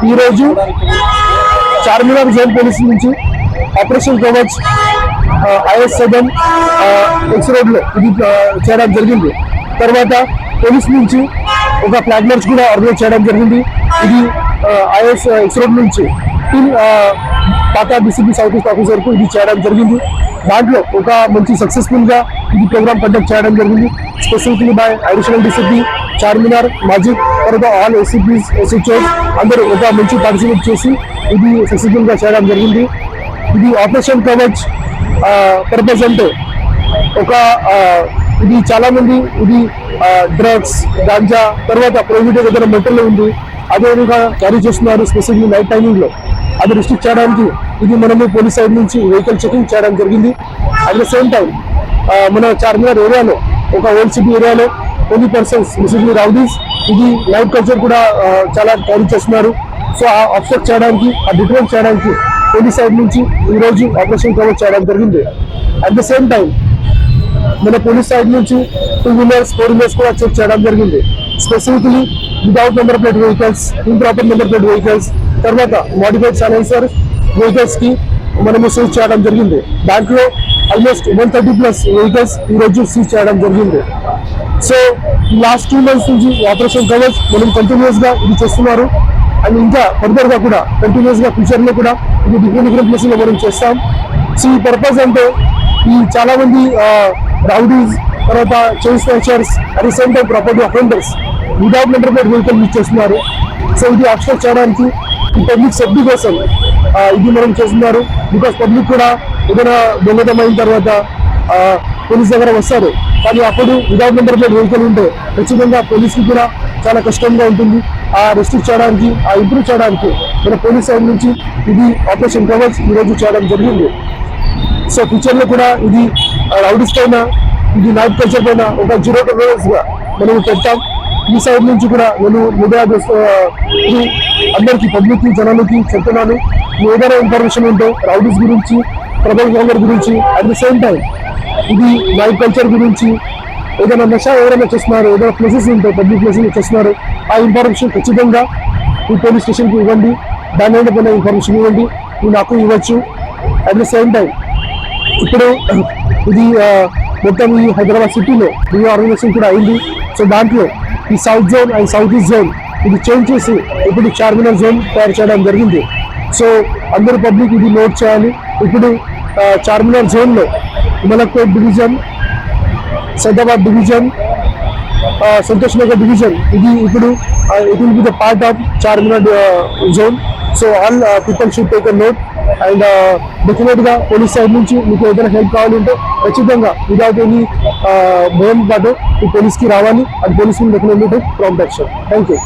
ఈరోజు Charminar zone police నుంచి operation Kavach IS-7 X road లో ఇది చేయడం జరిగింది. తర్వాత పోలీస్ నుంచి ఒక ఫ్లాగ్ మార్చ్ కూడా ఆర్గనైజ్ చేయడం జరిగింది. ఇది IS ఎక్స్ రోడ్ నుంచి పాత DCP సౌత్ ఈస్ట్ ఆఫీసర్ కు ఇది చేయడం జరిగింది. దాంట్లో ఒక మంచి సక్సెస్ఫుల్ గా ఇది ప్రోగ్రామ్ కండక్ట్ చేయడం జరిగింది. Specifically by additional DCP Charminar Majid తర్వాత ఆల్ ACPs SHOs అందరూ ఒక మంచి పార్టిసిపేట్ చేసి ఇది సక్సెస్ఫుల్ గా చేయడం జరిగింది. ఇది ఆపరేషన్ కవచ్ పర్పస్ అంటే ఒక ఇది చాలా మంది ఇది డ్రగ్స్ గాంజా తర్వాత ప్రైవేట్ ఏదైనా మెటల్ ఉంది అదే విధంగా క్యారీ చేస్తున్నారు. స్పెసిఫిక్లీ నైట్ టైమింగ్ లో అది రిస్ట్రిక్ట్ చేయడానికి ఇది మనము పోలీస్ సైడ్ నుంచి వెహికల్ చెకింగ్ చేయడం జరిగింది. అట్ ద సేమ్ టైం మన చార్మినార్ ఏరియాలో ఒక ఓల్డ్ సిటీ ఏరియాలో కొన్ని పర్సన్స్ బేసిక్లీ రౌడీస్ ఇది నైట్ కల్చర్ కూడా చాలా క్యారీ చేస్తున్నారు. సో ఆ అబ్స్ట్రక్ట్ చేయడానికి ఆ డిటెక్ట్ చేయడానికి పోలీస్ సైడ్ నుంచి ఈ రోజు ఆపరేషన్ కవర్ చేయడం జరిగింది. అట్ ద సేమ్ టైం మన పోలీస్ సైడ్ నుంచి 2 వీలర్స్ 4 వీలర్స్ కూడా చెక్ చేయడం జరిగింది. Specifically without number plate vehicles, improper number plate vehicles, తర్వాత మోడిఫైడ్ సైలెన్సర్ వెహికల్స్ కి మనము సీజ్ చేయడం జరిగింది. దాంట్లో ఆల్మోస్ట్ 130+ వెహికల్స్ ఈ రోజు సీజ్ చేయడం జరిగింది. సో లాస్ట్ 2 months నుంచి ఆపరేషన్ కవచ్ మనం కంటిన్యూస్ గా ఇది చేస్తున్నారు. అండ్ ఇంకా ఫర్దర్ గా కూడా కంటిన్యూస్ గా ఫ్యూచర్ లో కూడా ఇది డిఫరెంట్ ప్లేస్ లో మనం చేస్తాం. సో ఈ పర్పస్ అంటే ఈ చాలా మంది రౌడీస్ తర్వాత chain snatchers at the same time property offenders without number plate vehicle use చేస్తున్నారు. సో ఇది అబ్స్ట్రక్ట్ చేయడానికి పబ్లిక్ సేఫ్టీ కోసం ఇది మనం చేస్తున్నారు. బికాస్ పబ్లిక్ కూడా ఏదైనా దొంగతనం అయిన తర్వాత పోలీస్ దగ్గర వస్తారు, కానీ అప్పుడు వితౌట్ నెంబర్ ప్లేట్ వెహికల్ ఉంటే ఖచ్చితంగా పోలీస్కి కూడా చాలా కష్టంగా ఉంటుంది. ఆ రెస్ట్రిక్ట్ చేయడానికి ఆ ఇంప్రూవ్ చేయడానికి మన పోలీస్ సైడ్ నుంచి ఇది ఆపరేషన్ కవచ్ ఈరోజు చేయడం జరిగింది. సో ఫ్యూచర్ లో కూడా ఇది రౌడీస్ పైన ఇది నైట్ కల్చర్ పైన ఒక 0 tolerance గా మనం పెడతాం. ఈ సైడ్ నుంచి కూడా నేను మీడియా అందరికీ పబ్లిక్ కి జనాలకి చెప్తున్నాను, ఏదైనా ఇన్ఫర్మేషన్ ఉంటే రౌడీస్ గురించి ట్రబుల్ మేకర్ గురించి అట్ ది సేమ్ టైం ఇది నైట్ కల్చర్ గురించి ఏదైనా నష ఎవరైనా చేస్తున్నారు, ఏదైనా ప్లేసెస్ ఉంటే పబ్లిక్ ప్లేసెస్ చేస్తున్నారు ఆ ఇన్ఫర్మేషన్ ఖచ్చితంగా ఈ పోలీస్ స్టేషన్కి ఇవ్వండి. దాని మీద పైన ఇన్ఫర్మేషన్ ఇవ్వండి, నాకు ఇవ్వచ్చు. అట్ ది సేమ్ టైం ఇప్పుడు ఇది మొత్తం ఈ హైదరాబాద్ సిటీలో రీఆర్గనైజేషన్ కూడా అయింది. సో దాంట్లో ఈ south zone and south east zone ఇది చేంజ్ చేసి ఇప్పుడు చార్మినార్ జోన్ తయారు చేయడం జరిగింది. సో అందరూ పబ్లిక్ ఇది నోట్ చేయాలి. ఇప్పుడు చార్మినార్ జోన్లో Malakpet division, Saidabad division, Santosh Nagar division ఇది ఇప్పుడు it will be the part of Charminar zone. So all people should take a note. And definite గా పోలీస్ సైడ్ నుంచి మీకు ఏదైనా హెల్ప్ కావాలంటే ఖచ్చితంగా విదౌట్ ఎనీ భయం పాటు ఈ పోలీస్కి రావాలి. అది police definitely prompt action. Thank you.